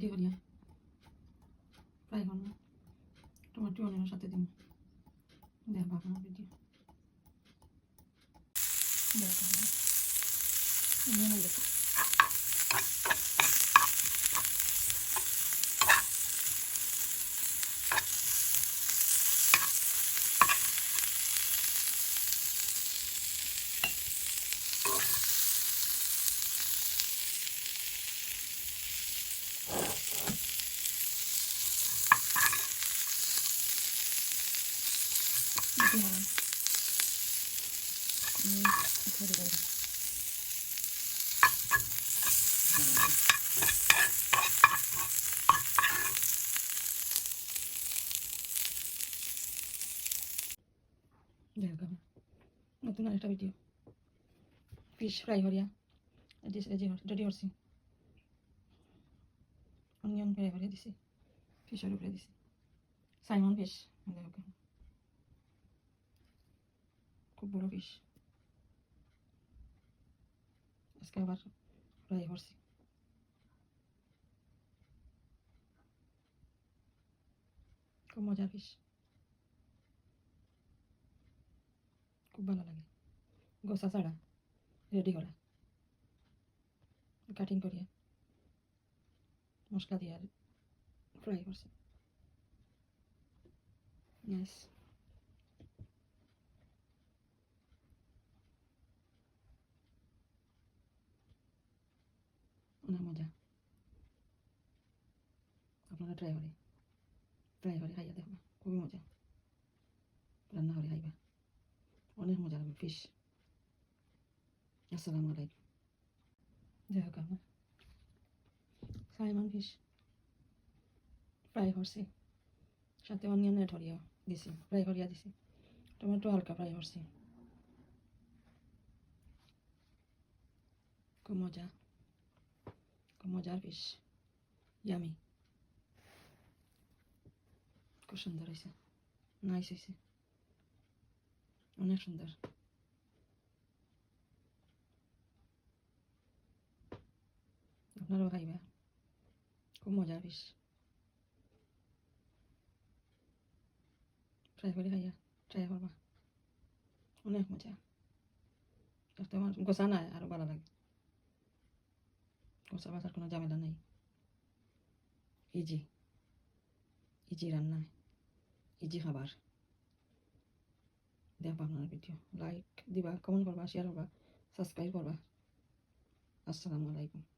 ready করিয়া fry করবো tomato অনিয়নের সাথে দিন দেখ আপনার ভিডিও দেখ নতুন আরেকটা ভিডিও ফিশ ফ্রাই করিয়া রেডি করছি অনিয়ন ফ্রাই করে দিছি ফিশের উপরে দিছি সাইমন ফিশ খুব বড় ফিশ আজকে আবার ফ্রাই করছি খুব মজার ফিশ খুব ভালো লাগে গোসা ছাড়া রেডি করা কাটিং করিয়া মশলা দিয়ে আর ফ্রাই করছি নাইস অনেক মজা আপনারা ট্রাই করে খাইয়া দেখবা খুবই মজা রান্না করে খাইবা অনেক মজা লাগবে ফিশ আসসালামু আলাইকুম যাই হোক আমার সাইমন ফিশ ফ্রাই করছি সাথে অনিয়নের ধরিয়া দিছি ফ্রাই করিয়া দিছি টমেটো হালকা ফ্রাই করছি খুব মজার ফিশ ইয়ামি খুব সুন্দর হয়েছে নাইস হয়েছে অনেক সুন্দর আপনারাও খাইবা খুব মজার ফিশ ফ্রাই করে খাইয়া ট্রাই করবা অনেক মজা তাতে আমার গোসা নাই আরও ভালো লাগে গোসা বাসার কোনো ঝামেলা নেই ইজি রান্না ইজি খাবার দেখবা আপনার ভিডিও লাইক দিবা কমেন্ট করবা শেয়ার করবা সাবস্ক্রাইব করবা আসসালামু আলাইকুম